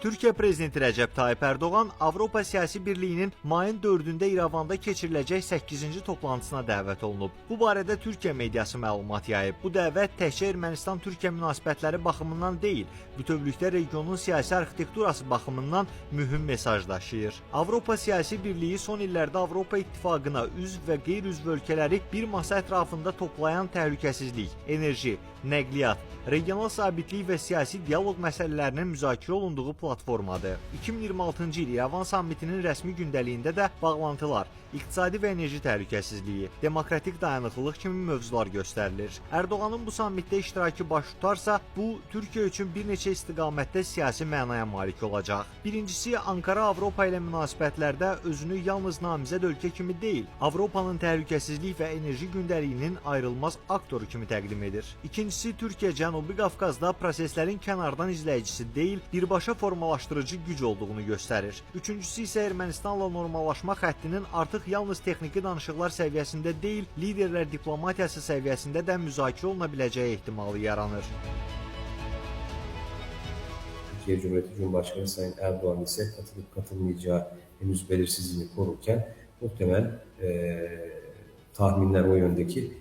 Türkiyə prezidenti Rəcəb Tayyip Ərdoğan Avropa Siyasi Birliyinin mayın 4-də İrəvanda keçiriləcək 8-ci toplantısına dəvət olunub. Bu barədə Türkiyə mediası məlumat yayıb. Bu dəvət təkcə Ermənistan-Türkiyə münasibətləri baxımından deyil, bütövlükdə regionun siyasi arxitekturası baxımından mühüm mesaj daşıyır. Avropa Siyasi Birliyi son illərdə Avropa İttifaqına üzv və qeyri-üzv ölkələri bir masa ətrafında toplayan təhlükəsizlik, enerji, nəqliyyat, regional sabitlik və siyasi dialoq məsələlərinin müzakirə olunduğu platformadır. 2026-cı il İrəvan sammitinin rəsmi gündəliyində də bağlantılar, iqtisadi və enerji təhlükəsizliyi, demokratik dayanıqlılıq kimi mövzular göstərilir. Ərdoğanın bu sammitdə iştirakı baş tutarsa, bu Türkiyə üçün bir neçə istiqamətdə siyasi mənaya malik olacaq. Birincisi, Ankara Avropa ilə münasibətlərdə özünü yalnız namizəd ölkə kimi deyil, Avropanın təhlükəsizlik və enerji gündəliyinin ayrılmaz aktoru kimi təqdim edir. İkincisi, Türkiyə Cənubi Qafqazda proseslərin kənardan izləyicisi deyil, birbaşa formalaşdırıcı güc olduğunu göstərir. Üçüncüsü isə Ermənistanla normallaşma xəttinin artıq yalnız texniki danışıqlar səviyyəsində deyil, liderlər diplomatiyası səviyyəsində də müzakirə oluna biləcəyi ehtimalı yaranır. Türkiye Cumhuriyeti Cumhurbaşkanı Sayın Erdoğan ise katılıp katılmayacağı henüz belirsizliğini korurken muhtemel tahminler o yöndeki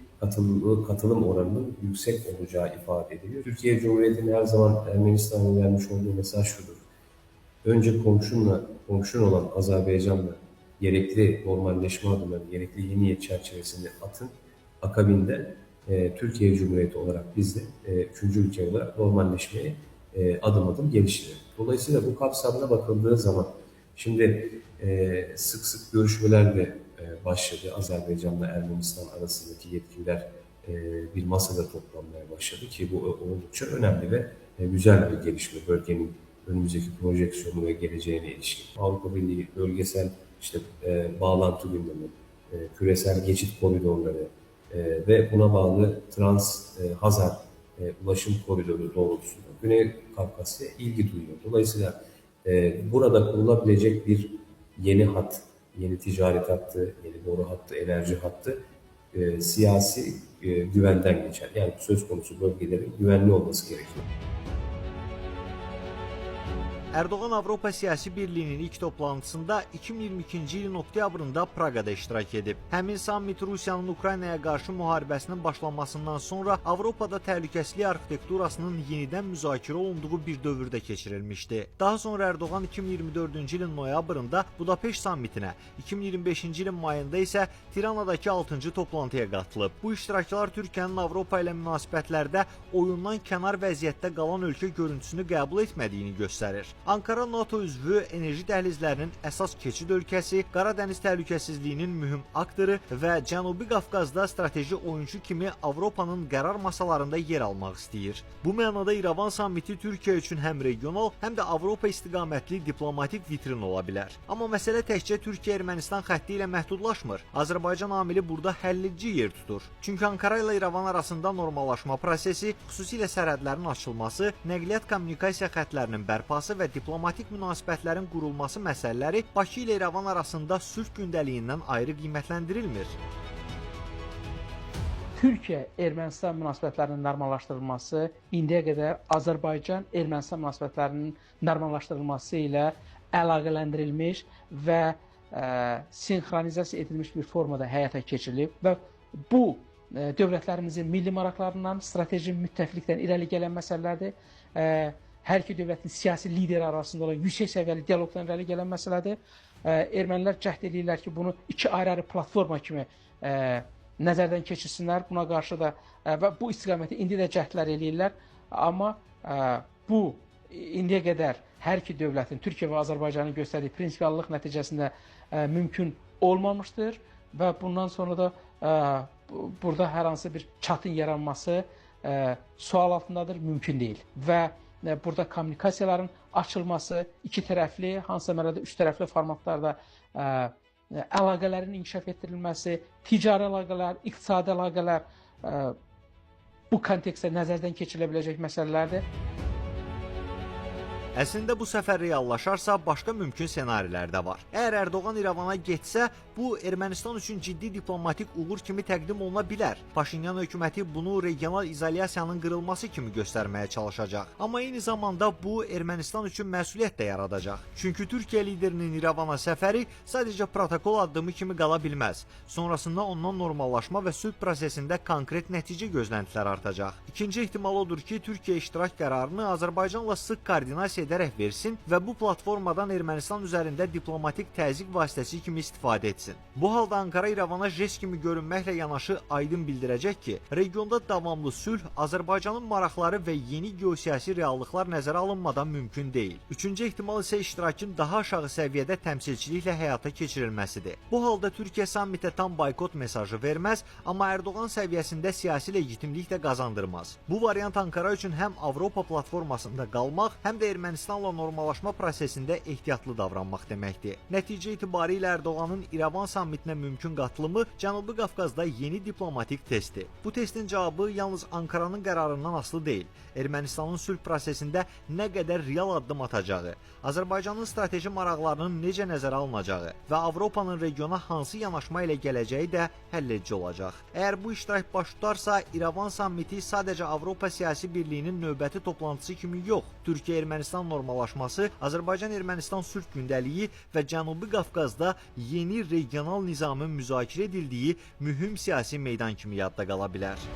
katılım oranının yüksek olacağı ifade ediliyor. Türkiye Cumhuriyeti'nin her zaman Ermenistan'a vermiş olduğu mesaj şudur. Önce komşun olan Azerbaycan'la gerekli normalleşme adımları, gerekli yeni niyet çerçevesini atın. Akabinde Türkiye Cumhuriyeti olarak biz de 3. ülke olarak normalleşmeye adım adım geliştirelim. Dolayısıyla bu kapsamda bakıldığı zaman şimdi sık sık görüşmelerle başladı. Azerbaycan'la Ermenistan arasındaki yetkililer bir masada toplanmaya başladı ki bu oldukça önemli ve güzel bir gelişme. Bölgenin önümüzdeki projeksiyonu ve geleceğine ilişkin. Avrupa Birliği bölgesel bağlantı gündemi, küresel geçit koridorları ve buna bağlı Trans-Hazar ulaşım koridoru doğrultusunda Güney Kafkasya'ya ilgi duyuyor. Dolayısıyla burada kurulabilecek bir yeni hat, yeni ticaret hattı, yeni boru hattı, enerji hattı siyasi güvenden geçer. Yani söz konusu bölgelerin güvenli olması gerekiyor. Erdoğan Avropa Siyasi Birliyinin ilk toplantısında 2022-ci ilin oktyabrında Praqada iştirak edib. Həmin sammit Rusiyanın Ukraynaya qarşı müharibəsinin başlanmasından sonra Avropada təhlükəsizlik arxitekturasının yenidən müzakirə olunduğu bir dövrdə keçirilmişdi. Daha sonra Erdoğan 2024-cü ilin noyabrında Budapeşt sammitinə, 2025-ci ilin mayında isə Tiranadakı 6-cı toplantıya qatılıb. Bu iştirakçılar Türkiyənin Avropa ilə münasibətlərdə oyundan kənar vəziyyətdə qalan ölkə görüntüsünü qəbul etmədiyini göstərir. Ankara NATO üzvü enerji dəhlizlərinin əsas keçid ölkəsi, Qaradəniz təhlükəsizliyinin mühüm aktoru və Cənubi Qafqazda strateji oyunçu kimi Avropanın qərar masalarında yer almaq istəyir. Bu mənada İrəvan sammiti Türkiyə üçün həm regional, həm də Avropa istiqamətli diplomatik vitrin ola bilər. Amma məsələ təkcə Türkiyə-Ermənistan xətti ilə məhdudlaşmır. Azərbaycan amili burada həlledici yer tutur. Çünki Ankara ilə İrəvan arasında normallaşma prosesi, xüsusilə sərhədlərin açılması, nəqliyyat kommunikasiya xəttlərinin bərpası və diplomatik münasibətlərin qurulması məsələləri Bakı ilə İrəvan arasında sülh gündəliyindən ayrı qiymətləndirilmir. Türkiyə-Ermənistan münasibətlərinin normallaşdırılması indiyə qədər Azərbaycan-Ermənistan münasibətlərinin normallaşdırılması ilə əlaqələndirilmiş və sinxronizasiya edilmiş bir formada həyata keçirilib və bu dövlətlərimizin milli maraqlarından, strateji müttəfiqlikdən irəli gələn məsələlərdir. Hər iki dövlətin siyasi lideri arasında olan yüksək səviyyəli dialoqdan irəli gələn məsələdir. Ermənilər cəhd edirlər ki, bunu iki ayrı-ayrı platforma kimi nəzərdən keçirsinlər. Buna qarşı da və bu istiqaməti indi də cəhdlər eləyirlər. Amma bu indiyə qədər hər iki dövlətin, Türkiyə və Azərbaycanın göstərdiyi prinsipiallıq nəticəsində mümkün olmamışdır və bundan sonra da burada hər hansı bir çatın yaranması sual altındadır, mümkün deyil. Və burada kommunikasiyaların açılması, iki tərəfli, hansısa mərhələdə üç tərəfli formatlarda əlaqələrin inkişaf etdirilməsi, ticari əlaqələr, iqtisadi əlaqələr bu kontekstdə nəzərdən keçirilə biləcək məsələlərdir. Əslində bu səfər reallaşarsa, başqa mümkün ssenarilər də var. Əgər Erdoğan İrəvana getsə, bu Ermənistan üçün ciddi diplomatik uğur kimi təqdim oluna bilər. Paşinyan hökuməti bunu regional izolyasiyanın qırılması kimi göstərməyə çalışacaq. Amma eyni zamanda bu Ermənistan üçün məsuliyyət də yaradacaq. Çünki Türkiyə liderinin İrəvana səfəri sadəcə protokol addımı kimi qala bilməz. Sonrasında ondan normallaşma və sülh prosesində konkret nəticə gözləntilər artacaq. İkinci ehtimal odur ki, Türkiyə iştirak qərarını Azərbaycanla sıx koordinasiya edərək versin və bu platformadan Ermənistan üzərində diplomatik təzyiq vasitəsi kimi istifadə etsin. Bu halda Ankara İrəvana jest kimi görünməklə yanaşı aydın bildirəcək ki, regionda davamlı sülh Azərbaycanın maraqları və yeni geosiyasi reallıqlar nəzərə alınmadan mümkün deyil. Üçüncü ehtimal isə iştirakın daha aşağı səviyyədə təmsilçiliklə həyata keçirilməsidir. Bu halda Türkiyə sammitə tam boykot mesajı verməz, amma Erdoğan səviyyəsində siyasi legitimlik də qazandırmaz. Bu variant Ankara üçün həm Avropa platformasında qalmaq, həm də Ermənistanla normallaşma prosesində ehtiyatlı davranmaq deməkdir. Nəticə itibarilə Erdoğanın İrəvan sammitinə mümkün qatılımı Cənubi Qafqazda yeni diplomatik testdir. Bu testin cavabı yalnız Ankaranın qərarından asılı deyil. Ermənistanın sülh prosesində nə qədər real addım atacağı, Azərbaycanın strateji maraqlarının necə nəzərə alınacağı və Avropanın regiona hansı yanaşma ilə gələcəyi də həlledici olacaq. Əgər bu iştirak baş tutarsa, İrəvan sammiti sadəcə Avropa siyasi birliyinin növbəti toplantısı kimi yox, Türkiyə-Ermənistan normallaşması, Azərbaycan-Ermənistan sülh gündəliyi və Cənubi Qafqazda yeni regional nizamın müzakirə edildiyi mühüm siyasi meydan kimi yadda qala bilər.